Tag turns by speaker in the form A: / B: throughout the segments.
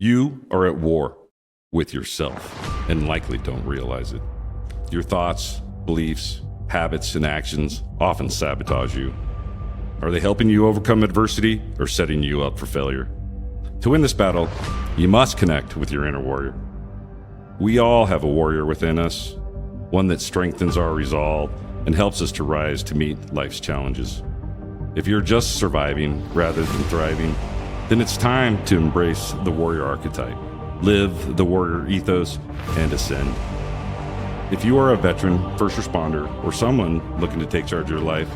A: You are at war with yourself and likely don't realize it. Your thoughts, beliefs, habits, and actions often sabotage you. Are they helping you overcome adversity or setting you up for failure? To win this battle, you must connect with your inner warrior. We all have a warrior within us, one that strengthens our resolve and helps us to rise to meet life's challenges. If you're just surviving rather than thriving, then it's time to embrace the warrior archetype, live the warrior ethos, and ascend. If you are a veteran, first responder, or someone looking to take charge of your life,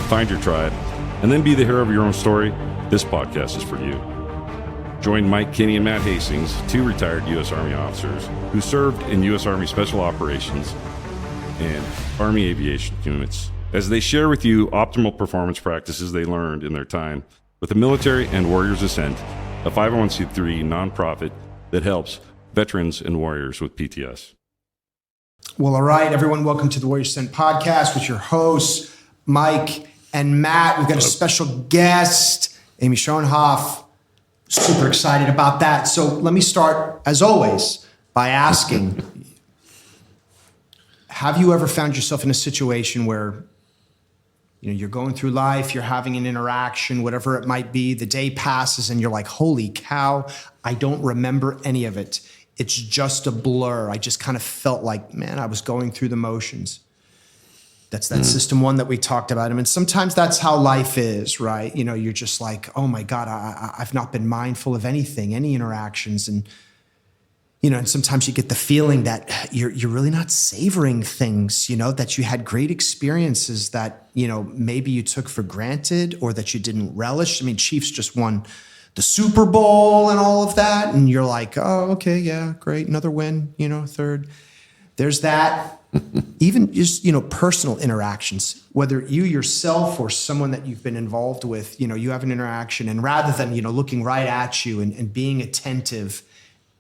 A: find your tribe, and then be the hero of your own story, this podcast is for you. Join Mike Kinney and Matt Hastings, two retired U.S. Army officers who served in U.S. Army Special Operations and Army Aviation units, as they share with you optimal performance practices they learned in their time with the Military and Warriors Ascent, a 501c3 nonprofit that helps veterans and warriors with PTS.
B: Well, all right, everyone, welcome to the Warriors Ascent podcast with your hosts, Mike and Matt. We've got a special guest, Amy Schonhoff. Super excited about that. So let me start, as always, by asking, have you ever found yourself in a situation where you're going through life, you're having an interaction, whatever it might be, the day passes and you're like, holy cow, I don't remember any of it. It's just a blur. I just kind of felt like, man, I was going through the motions. That's that system one that we talked about. I mean, sometimes that's how life is, right? You're just like, oh my God, I've not been mindful of anything, any interactions. And sometimes you get the feeling that you're really not savoring things, that you had great experiences that, maybe you took for granted or that you didn't relish. I mean, Chiefs just won the Super Bowl and all of that. And you're like, oh, okay, yeah, great. Another win, third. There's that. Even just, personal interactions, whether you yourself or someone that you've been involved with, you have an interaction and rather than, looking right at you and being attentive,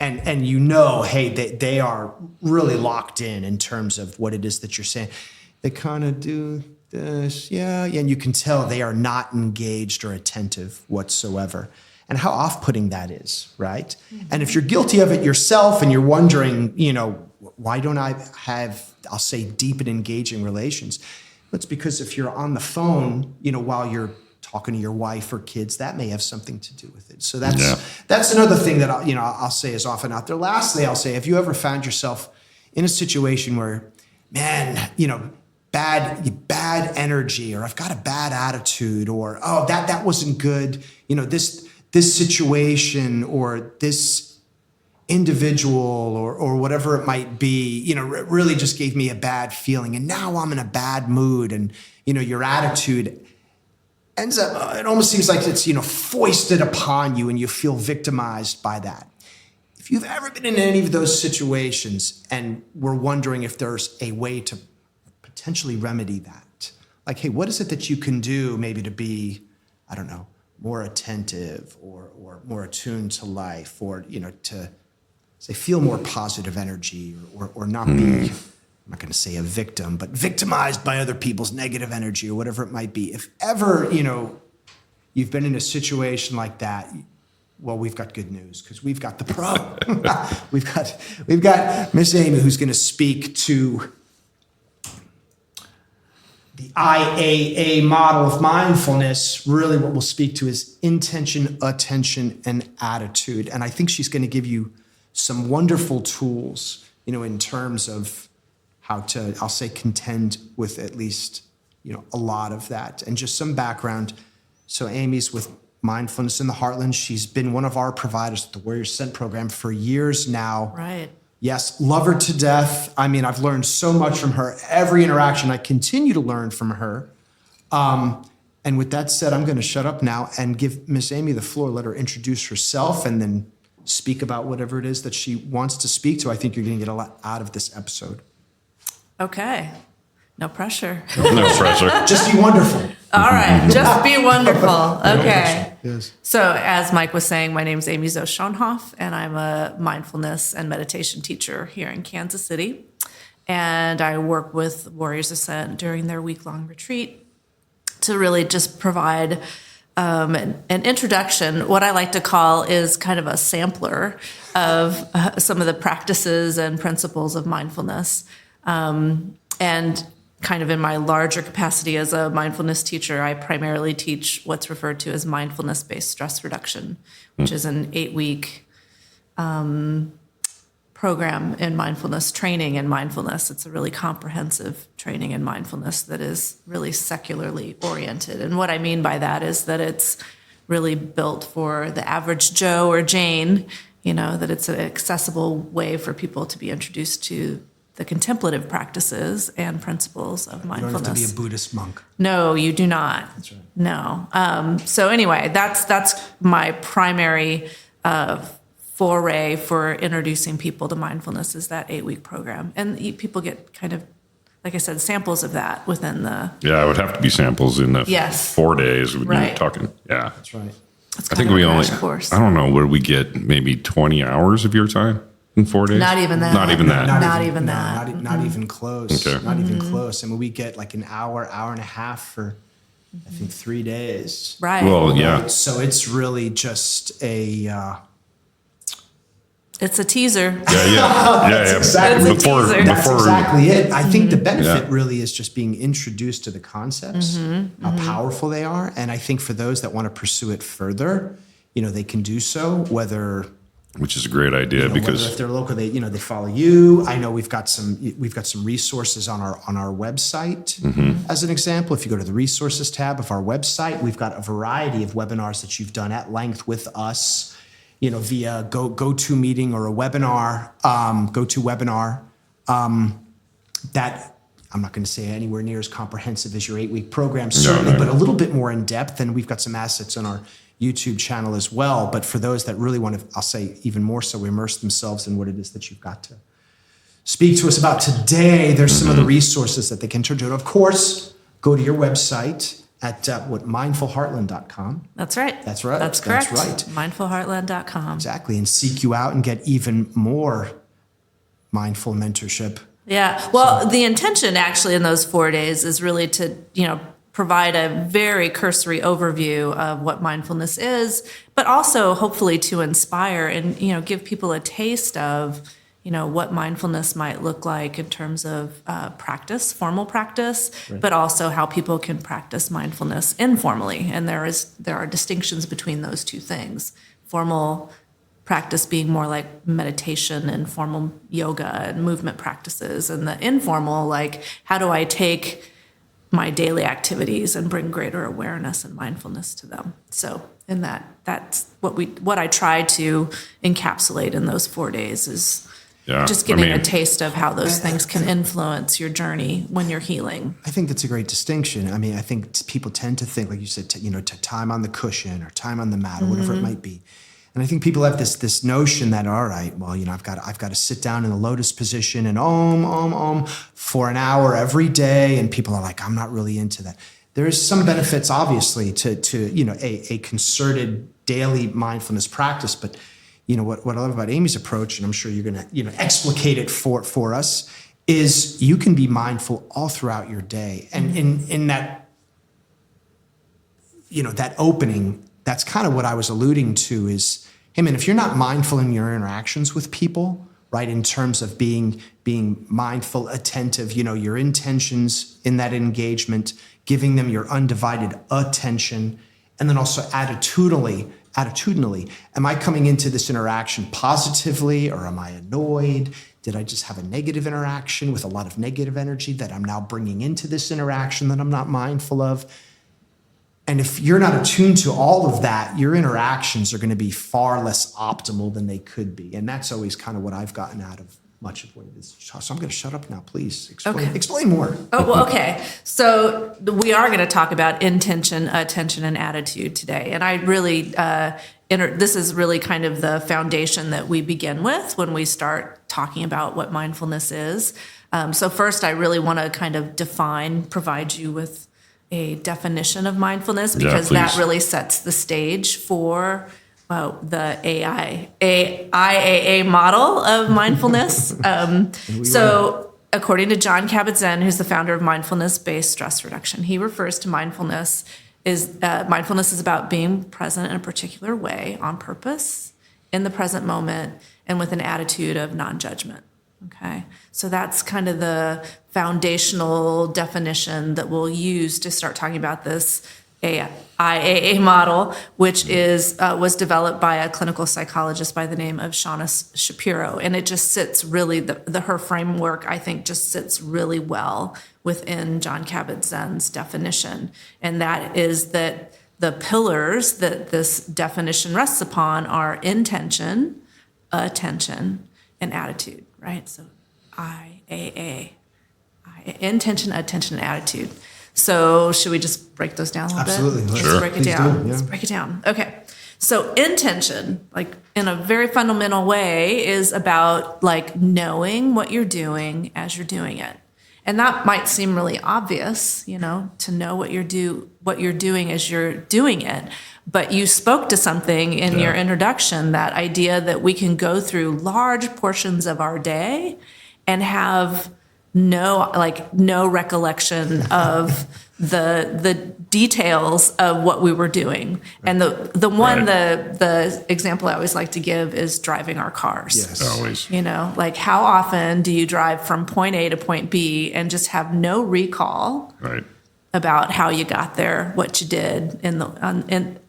B: and hey, they are really locked in terms of what it is that you're saying. They kind of do this, yeah, and you can tell they are not engaged or attentive whatsoever. And how off-putting that is, right? Mm-hmm. And if you're guilty of it yourself and you're wondering, why don't I have, I'll say, deep and engaging relations? It's because if you're on the phone, while you're talking to your wife or kids, that may have something to do with it. So that's another thing that I'll say is often out there. Lastly, I'll say, have you ever found yourself in a situation where, man, bad energy, or I've got a bad attitude, or oh, that wasn't good. This situation or this individual or whatever it might be, it really just gave me a bad feeling, and now I'm in a bad mood, and your attitude ends up, it almost seems like it's, foisted upon you and you feel victimized by that. If you've ever been in any of those situations and we're wondering if there's a way to potentially remedy that, like, hey, what is it that you can do maybe to be, I don't know, more attentive or more attuned to life, or, to say, feel more positive energy or not be, I'm not going to say a victim, but victimized by other people's negative energy or whatever it might be. If ever, you've been in a situation like that, well, we've got good news because we've got the pro. we've got Miss Amy, who's going to speak to the IAA model of mindfulness. Really what we'll speak to is intention, attention, and attitude. And I think she's going to give you some wonderful tools, in terms of how to, I'll say, contend with at least, a lot of that. And just some background. So Amy's with Mindfulness in the Heartland. She's been one of our providers at the Warriors Ascent program for years now.
C: Right.
B: Yes, love her to death. I mean, I've learned so much from her. Every interaction, I continue to learn from her. And with that said, I'm going to shut up now and give Miss Amy the floor. Let her introduce herself and then speak about whatever it is that she wants to speak to. I think you're going to get a lot out of this episode.
C: Okay. No pressure.
A: No pressure.
B: Just be wonderful.
C: All right. Just be wonderful. Okay.
B: Yes.
C: So as Mike was saying, my name is Amy Schonhoff, and I'm a mindfulness and meditation teacher here in Kansas City. And I work with Warriors Ascent during their week-long retreat to really just provide an introduction, what I like to call is kind of a sampler of some of the practices and principles of mindfulness. And kind of in my larger capacity as a mindfulness teacher, I primarily teach what's referred to as mindfulness-based stress reduction, which is an 8-week program in mindfulness, training in mindfulness. It's a really comprehensive training in mindfulness that is really secularly oriented. And what I mean by that is that it's really built for the average Joe or Jane, that it's an accessible way for people to be introduced to the contemplative practices and principles of mindfulness.
B: You don't have to be a Buddhist monk.
C: No, you do not.
B: That's right.
C: No. So anyway, that's my primary foray for introducing people to mindfulness is that 8-week program. And people get kind of, like I said, samples of that within the...
A: Yeah, it would have to be samples in the
C: Yes.
A: 4 days. We'd be
C: Right.
A: talking. Yeah.
B: That's right.
C: It's
A: I
C: kind
A: think
C: of
A: we
C: a
A: only,
C: crash course.
A: I don't know, what did we get? Maybe 20 hours of your time in 4 days?
C: Not even that.
A: Not even that.
C: Not even that.
B: Not even close.
A: Okay.
B: Not even close. I mean, we get like an hour and a half for, I think, 3 days.
C: Right.
A: Well, yeah.
B: Right? So it's really just a...
C: It's a teaser.
A: Yeah.
B: exactly-
C: It's a teaser.
B: That's exactly it. I think the
C: Mm-hmm.
B: benefit
A: Yeah.
B: really is just being introduced to the concepts,
C: Mm-hmm.
B: how powerful they are. And I think for those that want to pursue it further, they can do so, whether...
A: Which is a great idea
B: whether
A: because
B: if they're local, they follow you. I know we've got some resources on our website. As an example, if you go to the resources tab of our website, we've got a variety of webinars that you've done at length with us, via GoToMeeting or a webinar, GoToWebinar. That I'm not going to say anywhere near as comprehensive as your 8-week program, certainly, but a little bit more in depth. And we've got some assets on our YouTube channel as well. But for those that really want to, I'll say even more so, immerse themselves in what it is that you've got to speak to us about today, there's some of the resources that they can turn to. Of course, go to your website at mindfulheartland.com.
C: That's right.
B: That's right.
C: That's correct.
B: That's right.
C: Mindfulheartland.com.
B: Exactly. And seek you out and get even more mindful mentorship.
C: Yeah. Well, the intention actually in those 4 days is really to, provide a very cursory overview of what mindfulness is, but also hopefully to inspire and, give people a taste of, what mindfulness might look like in terms of practice, formal practice, but also how people can practice mindfulness informally. And there are distinctions between those two things. Formal practice being more like meditation and formal yoga and movement practices, and the informal, like, how do I take my daily activities and bring greater awareness and mindfulness to them. So in that's what I try to encapsulate in those 4 days is just getting a taste of how those things can influence your journey when you're healing.
B: I think that's a great distinction. I mean, I think people tend to think, like you said, to time on the cushion or time on the mat or whatever it might be. And I think people have this notion that, all right, well, I've got to sit down in the lotus position and om for an hour every day, and people are like, I'm not really into that. There is some benefits, obviously, to a concerted daily mindfulness practice, but what I love about Amy's approach, and I'm sure you're going to explicate it for us, is you can be mindful all throughout your day, and in that that opening. That's kind of what I was alluding to is, hey man, if you're not mindful in your interactions with people, right, in terms of being mindful, attentive, your intentions in that engagement, giving them your undivided attention, and then also attitudinally, am I coming into this interaction positively or am I annoyed? Did I just have a negative interaction with a lot of negative energy that I'm now bringing into this interaction that I'm not mindful of? And if you're not attuned to all of that, your interactions are going to be far less optimal than they could be. And that's always kind of what I've gotten out of much of what it is. So I'm going to shut up now, please. Explain more.
C: Oh, well, okay. So we are going to talk about intention, attention, and attitude today. And I really, this is really kind of the foundation that we begin with when we start talking about what mindfulness is. So first, I really want to kind of provide you with a definition of mindfulness, because that really sets the stage for the IAA model of mindfulness. So according to John Kabat-Zinn, who's the founder of mindfulness-based stress reduction, he refers to mindfulness mindfulness is about being present in a particular way on purpose in the present moment and with an attitude of non-judgment. Okay, so that's kind of the foundational definition that we'll use to start talking about this IAA model, which was developed by a clinical psychologist by the name of Shapiro, and it just sits really her framework, I think, just sits really well within Jon Kabat-Zinn's definition, and that is that the pillars that this definition rests upon are intention, attention, and attitude. Right, so IAA, intention, attention, and attitude. So should we just break those down a little
B: Absolutely.
C: bit?
B: Sure.
C: Let's break it down. Let's break it down. Okay. So intention, like in a very fundamental way, is about like knowing what you're doing as you're doing it. And that might seem really obvious, to know what you're doing as you're doing it. But you spoke to something in your introduction, that idea that we can go through large portions of our day and have no recollection of the details of what we were doing. And the example I always like to give is driving our cars.
B: Yes.
A: Always.
C: Like how often do you drive from point A to point B and just have no recall
A: Right.
C: about how you got there, what you did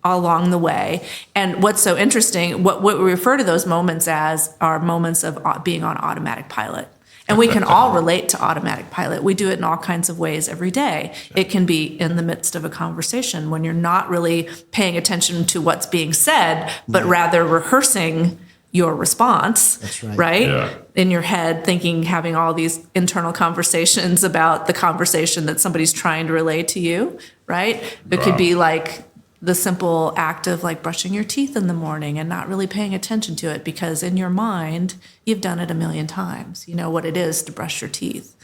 C: along the way? And what's so interesting, what we refer to those moments as are moments of being on automatic pilot. And we can all relate to automatic pilot. We do it in all kinds of ways every day. It can be in the midst of a conversation when you're not really paying attention to what's being said, but rather rehearsing your response.
B: That's right.
C: Right?
A: Yeah.
C: In your head, having all these internal conversations about the conversation that somebody's trying to relay to you, right? It could be like the simple act of like brushing your teeth in the morning and not really paying attention to it because in your mind, you've done it a million times. You know what it is to brush your teeth.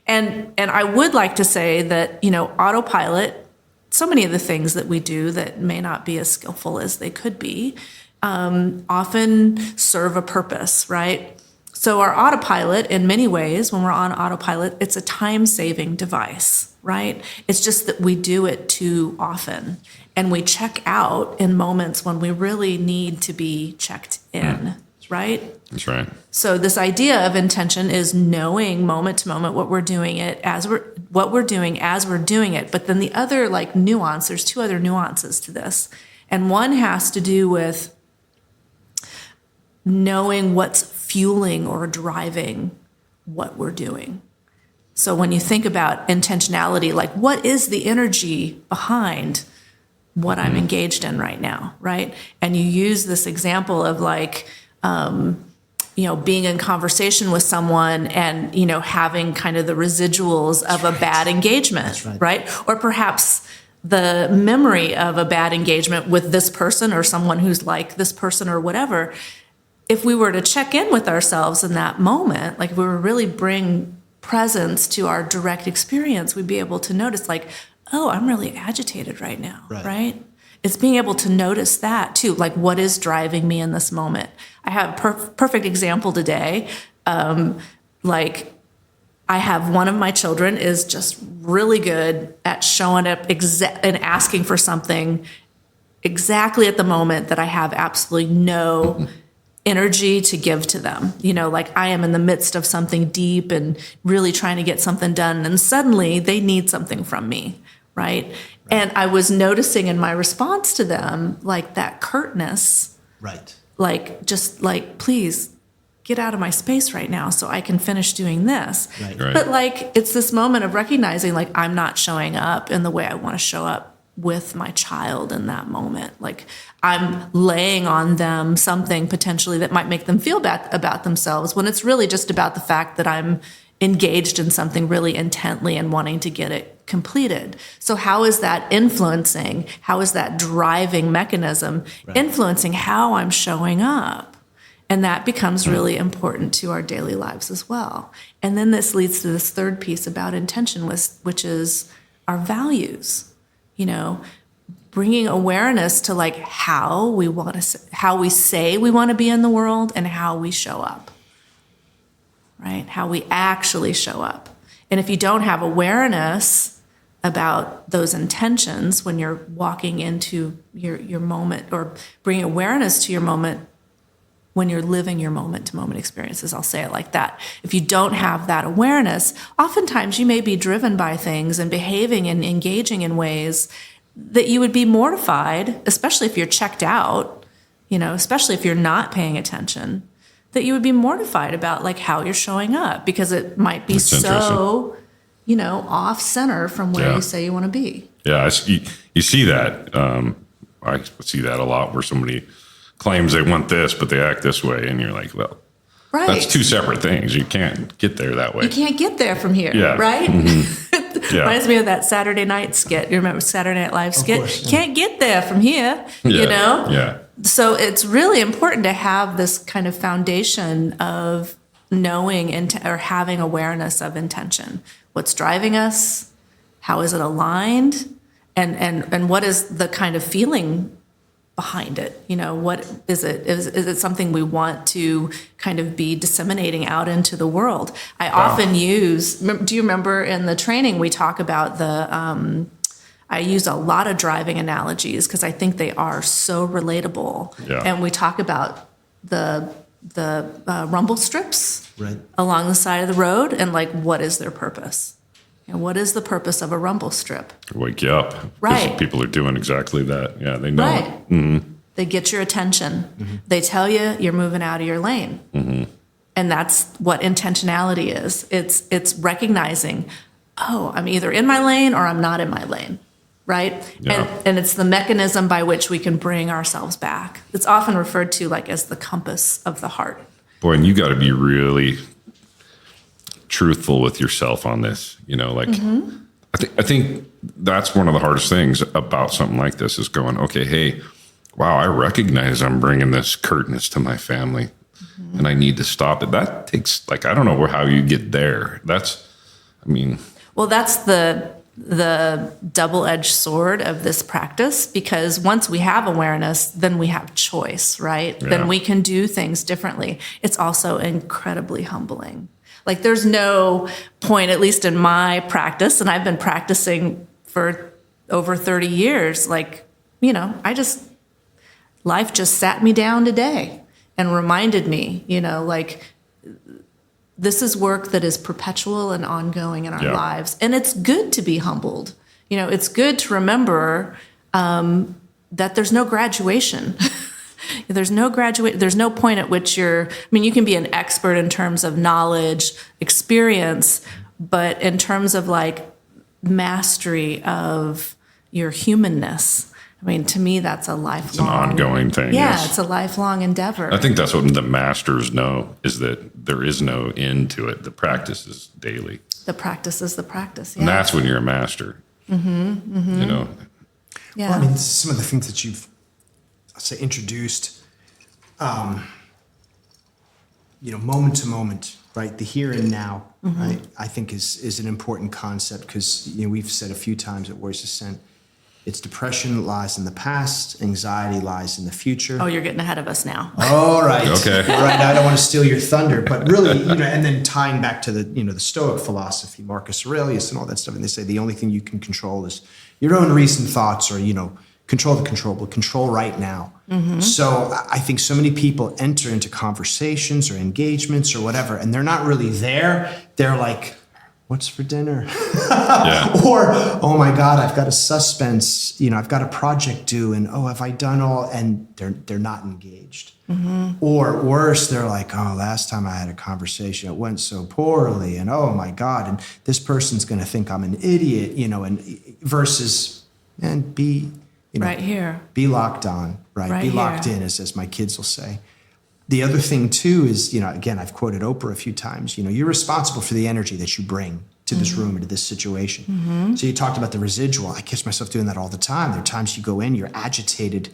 C: And I would like to say that, autopilot, so many of the things that we do that may not be as skillful as they could be, often serve a purpose, right? So our autopilot, in many ways, when we're on autopilot, it's a time-saving device, right? It's just that we do it too often. And we check out in moments when we really need to be checked in, right?
A: That's right.
C: So this idea of intention is knowing moment to moment what we're doing as we're doing it. But then the other nuance, there's two other nuances to this. And one has to do with knowing what's fueling or driving what we're doing. So when you think about intentionality, what is the energy behind what I'm engaged in right now, right? And you use this example of being in conversation with someone and, having kind of the residuals of a bad engagement, right? Or perhaps the memory of a bad engagement with this person or someone who's like this person or whatever. If we were to check in with ourselves in that moment, if we were really bring presence to our direct experience, we'd be able to notice oh, I'm really agitated right now, right? It's being able to notice that too, what is driving me in this moment. I have a perfect example today. I have one of my children is just really good at showing up and asking for something exactly at the moment that I have absolutely no energy to give to them. I am in the midst of something deep and really trying to get something done, and suddenly they need something from me, right? And I was noticing in my response to them, that curtness,
B: Right.
C: please get out of my space right now so I can finish doing this.
B: Right.
C: But it's this moment of recognizing I'm not showing up in the way I want to show up with my child in that moment. I'm laying on them something potentially that might make them feel bad about themselves when it's really just about the fact that I'm engaged in something really intently and wanting to get it completed. So how is that influencing? How is that driving mechanism influencing how I'm showing up? And that becomes really important to our daily lives as well. And then this leads to this third piece about intention, which is our values. Bringing awareness to how we say we want to be in the world and how we show up, right? How we actually show up. And if you don't have awareness about those intentions when you're walking into your moment, or bringing awareness to your moment when you're living your moment-to-moment experiences. I'll say it like that. If you don't have that awareness, oftentimes you may be driven by things and behaving and engaging in ways that you would be mortified, especially if you're checked out, especially if you're not paying attention, that you would be mortified about like how you're showing up, because it might be so, off center from where you say you want to be.
A: Yeah, you see that. I see that a lot, where somebody claims they want this, but they act this way, and you're like, well,
C: right.
A: That's two separate things. You can't get there that way.
C: You can't get there from here, right? Mm-hmm.
A: Yeah.
C: Reminds me of that Saturday night skit. You remember Saturday Night Live skit?
B: Of course, yeah.
C: Can't get there from here,
A: Yeah.
C: So it's really important to have this kind of foundation of knowing or having awareness of intention. What's driving us? How is it aligned? And what is the kind of feeling behind it? What is it? Is it something we want to kind of be disseminating out into the world? I often use, do you remember in the training we talk about I use a lot of driving analogies because I think they are so relatable.
A: Yeah.
C: And we talk about the rumble strips
B: Right.
C: along the side of the road, and like, what is their purpose? And what is the purpose of a rumble strip?
A: Wake you up. 'Cause
C: Right.
A: people are doing exactly that. Yeah, they know
C: Right.
A: it. Mm-hmm.
C: They get your attention. Mm-hmm. They tell you you're moving out of your lane.
A: Mm-hmm.
C: And that's what intentionality is. It's recognizing, oh, I'm either in my lane or I'm not in my lane, right?
A: Yeah.
C: And it's the mechanism by which we can bring ourselves back. It's often referred to like as the compass of the heart.
A: Boy, and you got to be really truthful with yourself on this. I think that's one of the hardest things about something like this is going, okay, hey, wow, I recognize I'm bringing this curtness to my family, and I need to stop it. That takes, I don't know how you get there.
C: Well, that's the double-edged sword of this practice, because once we have awareness, then we have choice, right?
A: Yeah.
C: Then we can do things differently. It's also incredibly humbling. Like, there's no point, at least in my practice, and I've been practicing for over 30 years, life just sat me down today and reminded me, this is work that is perpetual and ongoing in our lives. And it's good to be humbled. It's good to remember that there's no graduation. There's no point at which you can be an expert in terms of knowledge, experience, but in terms of mastery of your humanness, to me, that's a lifelong.
A: It's an ongoing thing.
C: Yeah,
A: yes.
C: It's a lifelong endeavor.
A: I think that's what the masters know, is that there is no end to it. The practice is daily.
C: The practice is the practice. Yeah.
A: And that's when you're a master. Mm-hmm, mm-hmm.
C: Yeah.
B: Well, some of the things that you've, I'll say, introduced, moment to moment, right? The here and now, right? I think is an important concept, because, we've said a few times at Warriors Ascent, it's depression lies in the past, anxiety lies in the future.
C: Oh, you're getting ahead of us now.
B: All right.
A: Okay.
B: Right. I don't want to steal your thunder, but really, and then tying back to the Stoic philosophy, Marcus Aurelius and all that stuff. And they say the only thing you can control is your own reasoned thoughts, or, control the controllable, control right now. Mm-hmm. So I think so many people enter into conversations or engagements or whatever, and they're not really there. They're like, what's for dinner?
A: Yeah.
B: Or, oh my God, I've got a suspense, I've got a project due, and have I done all? And they're not engaged. Mm-hmm. Or worse, they're like, oh, last time I had a conversation, it went so poorly, and oh my God, and this person's going to think I'm an idiot, and versus, and be,
C: right here.
B: Be locked on, right?
C: Right
B: Be
C: here.
B: locked in, as my kids will say. The other thing too is, again, I've quoted Oprah a few times, you're responsible for the energy that you bring to this room, into this situation. Mm-hmm. So you talked about the residual. I catch myself doing that all the time. There are times you go in, you're agitated,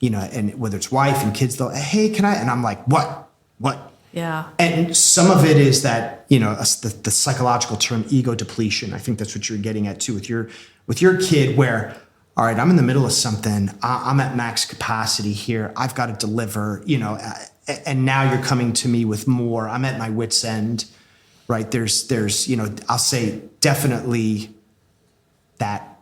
B: and whether it's wife and kids, they'll, hey, can I? And I'm like, what?
C: Yeah.
B: And some of it is that, the psychological term ego depletion. I think that's what you're getting at too with your kid, where, all right, I'm in the middle of something. I'm at max capacity here. I've got to deliver, and now you're coming to me with more. I'm at my wit's end, right? There's I'll say definitely that.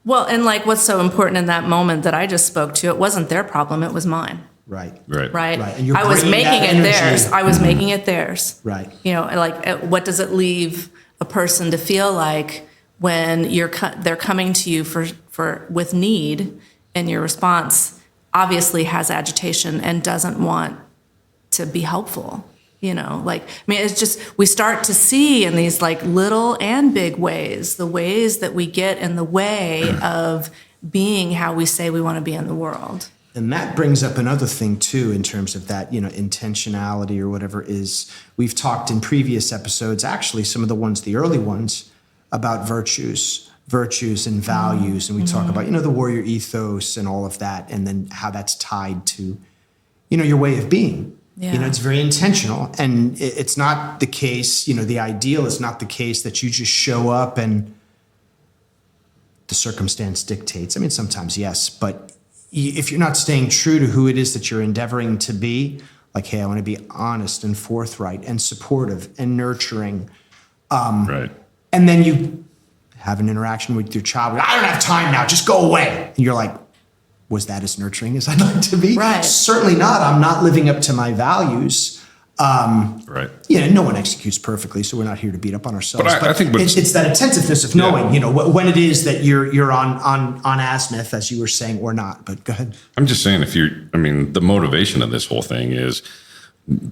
C: Well, and like what's so important in that moment that I just spoke to, it wasn't their problem, it was mine.
B: Right.
C: Right.
B: And you're
C: I was
B: bringing
C: making
B: that
C: it
B: energy.
C: theirs. I was making it theirs.
B: Right.
C: You know, like what does it leave a person to feel like when they're coming to you for with need, and your response obviously has agitation and doesn't want to be helpful? You know, like, I mean, it's just, we start to see in these like little and big ways, the ways that we get in the way of being how we say we want to be in the world.
B: And that brings up another thing too, in terms of that, you know, intentionality or whatever is, we've talked in previous episodes, actually some of the ones, the early ones, about virtues and values. And we talk about, you know, the warrior ethos and all of that, and then how that's tied to, you know, your way of being.
C: Yeah.
B: You know, it's very intentional, and it's not the case, you know, the ideal is not the case that you just show up and the circumstance dictates. I mean, sometimes yes, but if you're not staying true to who it is that you're endeavoring to be, like, hey, I want to be honest and forthright and supportive and nurturing.
A: Right.
B: And then you have an interaction with your child. I don't have time now. Just go away. And you're like, was that as nurturing as I'd like to be?
C: Right.
B: Certainly not. I'm not living up to my values.
A: Right.
B: Yeah, no one executes perfectly, so we're not here to beat up on ourselves.
A: But I think
B: it's that attentiveness of knowing, you know, when it is that you're on azimuth, as you were saying, or not. But go ahead.
A: I'm just saying, the motivation of this whole thing is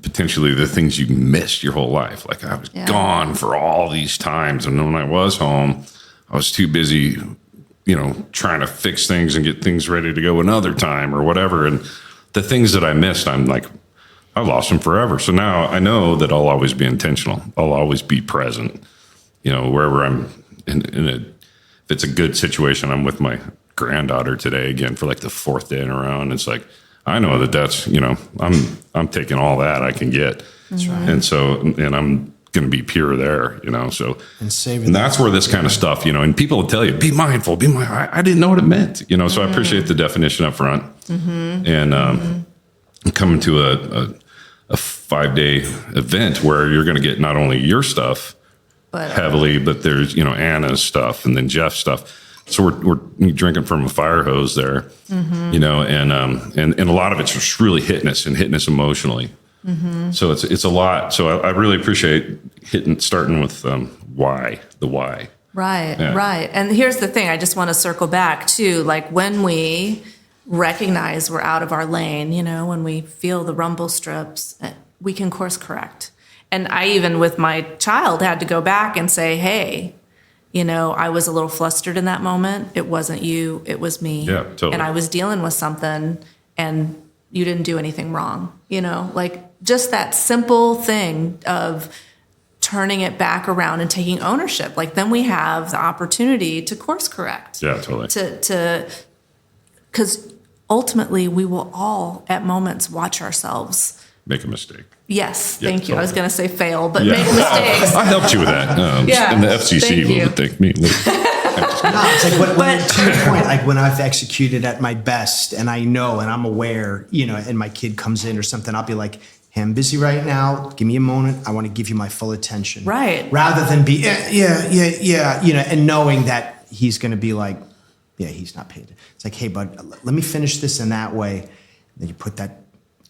A: potentially the things you missed your whole life. Like, I was gone for all these times, and when I was home, I was too busy, you know, trying to fix things and get things ready to go another time or whatever. And the things that I missed, I'm like, I lost them forever. So now I know that I'll always be intentional. I'll always be present, you know, wherever I'm if it's a good situation. I'm with my granddaughter today again for like the fourth day in a row. And it's like, I know that's, you know, I'm taking all that I can get.
B: That's right.
A: And so, and I'm going to be pure there, you know, so,
B: and
A: that's where this kind of stuff, you know, and people will tell you, be mindful, I didn't know what it meant, you know, so I appreciate the definition up front. And coming to a 5-day event where you're going to get not only your stuff heavily, but there's, you know, Anna's stuff and then Jeff's stuff. So we're drinking from a fire hose there, you know, and a lot of it's just really hitting us emotionally. So it's a lot. So I really appreciate starting with the why.
C: Right,
A: Yeah.
C: right. And here's the thing, I just want to circle back to, like, when we recognize we're out of our lane, you know, when we feel the rumble strips, we can course correct. And I even with my child had to go back and say, hey, you know, I was a little flustered in that moment. It wasn't you, it was me.
A: Yeah, totally.
C: And I was dealing with something and you didn't do anything wrong, you know, like just that simple thing of turning it back around and taking ownership. Like, then we have the opportunity to course correct.
A: Yeah, totally.
C: Because ultimately we will all at moments watch ourselves.
A: Make a mistake.
C: Yes,
A: Yeah,
C: thank you.
A: totally.
C: I was going to say fail, but
A: Yeah.
C: make mistakes.
A: I helped you with that.
C: Yeah,
A: And the FCC
C: thank you.
A: will thank me.
B: No, it's like to your point, like when I've executed at my best and I know and I'm aware, you know, and my kid comes in or something, I'll be like, hey, I'm busy right now. Give me a moment. I want to give you my full attention.
C: Right.
B: Rather than be, yeah, you know, and knowing that he's going to be like, yeah, he's not paid. It's like, hey, bud, let me finish this in that way. And then you put that.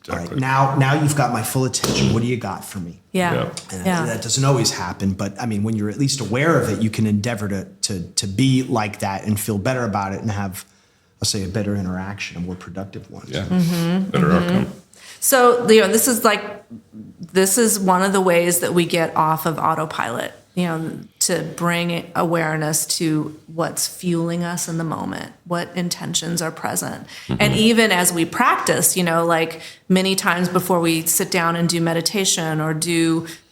A: Exactly.
B: All right, now you've got my full attention. What do you got for me?
C: Yeah.
B: And
C: Yeah.
B: that doesn't always happen, but I mean, when you're at least aware of it, you can endeavor to be like that and feel better about it and have, I'll say, a better interaction, a more productive one.
A: Yeah. Better outcome.
C: So, you know, this is one of the ways that we get off of autopilot, you know, to bring awareness to what's fueling us in the moment, what intentions are present. And even as we practice, you know, like many times before we sit down and do meditation or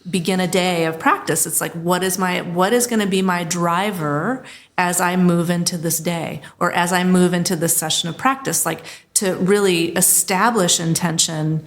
C: begin a day of practice, it's like, what is going to be my driver as I move into this day or as I move into this session of practice, like to really establish intention,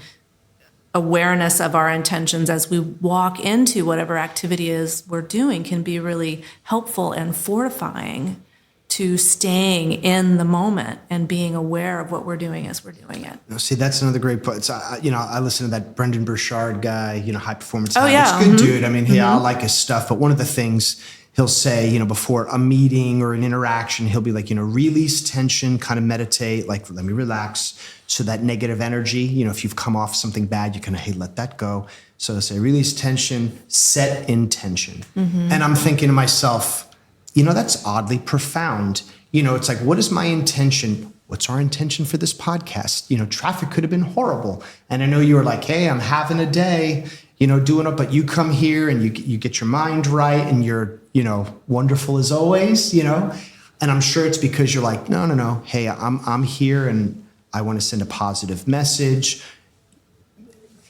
C: awareness of our intentions as we walk into whatever activity is we're doing can be really helpful and fortifying to staying in the moment and being aware of what we're doing as we're doing it.
B: See, that's another great point. So, I listen to that Brendan Burchard guy, you know, high performance.
C: Oh,
B: habits.
C: yeah.
B: Good dude. I mean, I like his stuff. But one of the things, he'll say, before a meeting or an interaction, he'll be like, release tension, kind of meditate, like, let me relax. So that negative energy, if you've come off something bad, you kind of, hey, let that go. So they'll say, release tension, set intention. And I'm thinking to myself, that's oddly profound. It's like, what is my intention? What's our intention for this podcast? Traffic could have been horrible. And I know you were like, hey, I'm having a day, doing it, but you come here and you get your mind right and you're, wonderful as always, And I'm sure it's because you're like, no. Hey, I'm here and I want to send a positive message.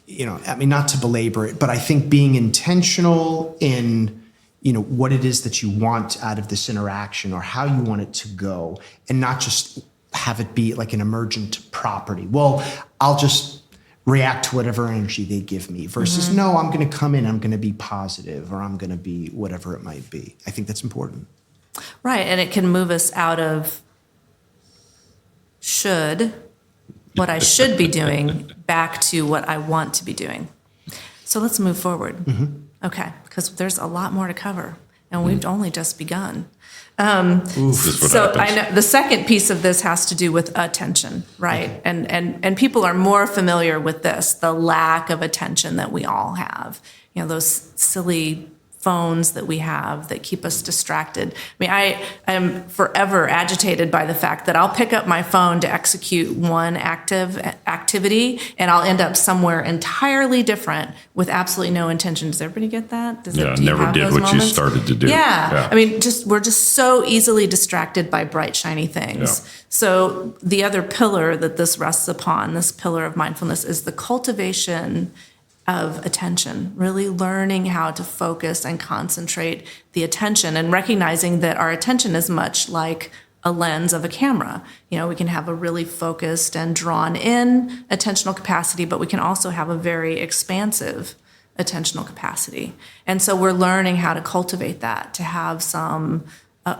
B: Not to belabor it, but I think being intentional in, what it is that you want out of this interaction or how you want it to go, and not just have it be like an emergent property. Well, I'll just react to whatever energy they give me versus, no, I'm going to come in, I'm going to be positive, or I'm going to be whatever it might be. I think that's important.
C: Right. And it can move us out of what I should be doing, back to what I want to be doing. So let's move forward. Okay. Because there's a lot more to cover, and we've only just begun. So I know the second piece of this has to do with attention, right? Okay. And people are more familiar with this, the lack of attention that we all have. Those silly phones that we have that keep us distracted. I am forever agitated by the fact that I'll pick up my phone to execute one activity and I'll end up somewhere entirely different with absolutely no intention. Does everybody get that?
A: Never did what you started to do.
C: Yeah. We're just so easily distracted by bright, shiny things. Yeah. So the other pillar that this rests upon, this pillar of mindfulness, is the cultivation of attention, really learning how to focus and concentrate the attention, and recognizing that our attention is much like a lens of a camera. We can have a really focused and drawn in attentional capacity, but we can also have a very expansive attentional capacity. And so we're learning how to cultivate that, to have some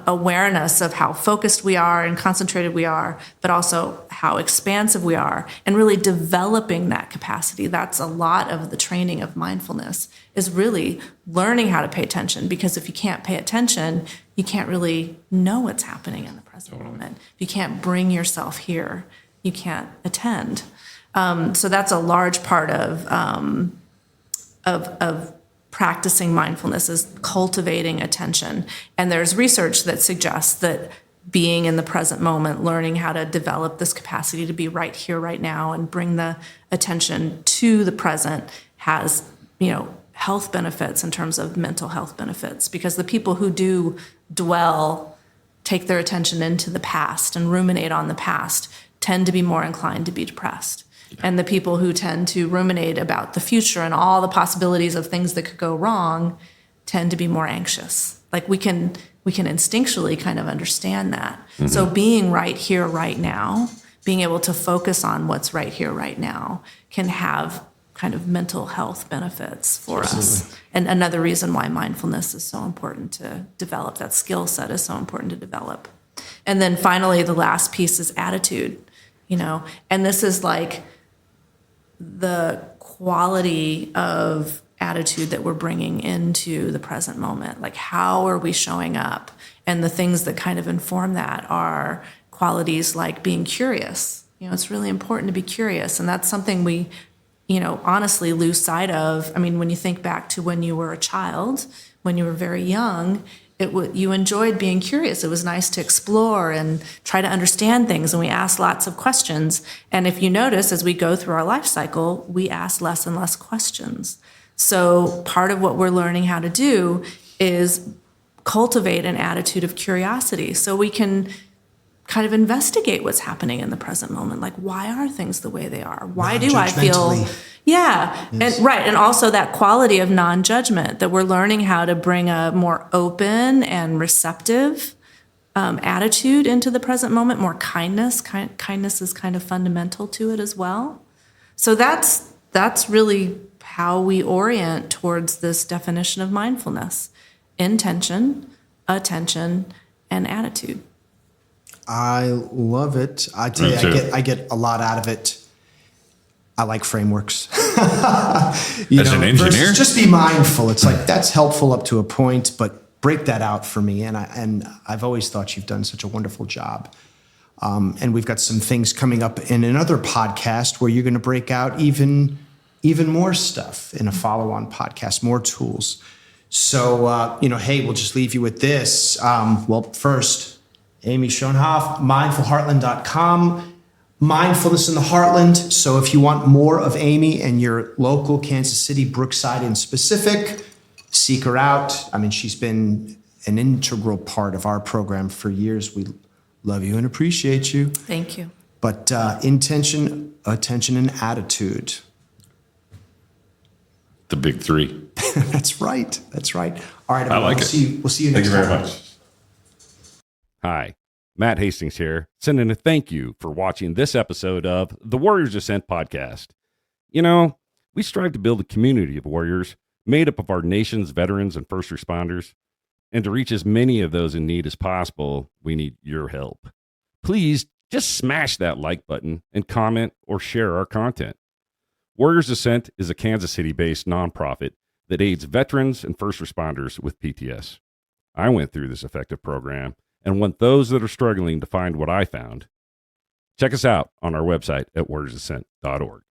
C: awareness of how focused we are and concentrated we are, but also how expansive we are, and really developing that capacity. That's a lot of the training of mindfulness, is really learning how to pay attention, because if you can't pay attention, you can't really know what's happening in the present moment. If you can't bring yourself here, you can't attend. So that's a large part of practicing mindfulness, is cultivating attention. And there's research that suggests that being in the present moment, learning how to develop this capacity to be right here, right now, and bring the attention to the present has, health benefits in terms of mental health benefits. Because the people who do dwell, take their attention into the past and ruminate on the past, tend to be more inclined to be depressed. And the people who tend to ruminate about the future and all the possibilities of things that could go wrong tend to be more anxious. Like we can instinctually kind of understand that. So being right here, right now, being able to focus on what's right here, right now, can have kind of mental health benefits for us. And another reason why mindfulness is so important to develop, that skill set is so important to develop. And then finally, the last piece is attitude, and this is like the quality of attitude that we're bringing into the present moment. Like, how are we showing up? And the things that kind of inform that are qualities like being curious. It's really important to be curious. And that's something we, honestly lose sight of. When you think back to when you were a child, when you were very young, you enjoyed being curious. It was nice to explore and try to understand things, and we asked lots of questions. And if you notice, as we go through our life cycle, we ask less and less questions. So part of what we're learning how to do is cultivate an attitude of curiosity, so we can kind of investigate what's happening in the present moment. Like, why are things the way they are? Why do I feel... Yeah, yes. And also that quality of non-judgment, that we're learning how to bring a more open and receptive attitude into the present moment, more kindness. Kindness is kind of fundamental to it as well. So that's really how we orient towards this definition of mindfulness: intention, attention, and attitude.
B: I love it. I tell you, I get a lot out of it. I like frameworks.
A: As an engineer?
B: Just be mindful. It's like, that's helpful up to a point, but break that out for me. And I've always thought you've done such a wonderful job. And we've got some things coming up in another podcast where you're going to break out even more stuff in a follow-on podcast, more tools. So, hey, we'll just leave you with this. First, Amy Schonhoff, mindfulheartland.com, Mindfulness in the Heartland. So if you want more of Amy and your local Kansas City, Brookside in specific, seek her out. I mean, she's been an integral part of our program for years. We love you and appreciate you.
C: Thank you.
B: But intention, attention, and attitude.
A: The big three.
B: That's right. All right,
A: I like
B: we'll
A: it.
B: See you next time.
A: Thank you very much. Hi, Matt Hastings here, sending a thank you for watching this episode of the Warriors Ascent podcast. You know, we strive to build a community of warriors made up of our nation's veterans and first responders. And to reach as many of those in need as possible, we need your help. Please just smash that like button and comment or share our content. Warriors Ascent is a Kansas City-based nonprofit that aids veterans and first responders with PTS. I went through this effective program and want those that are struggling to find what I found. Check us out on our website at warriorsascent.org.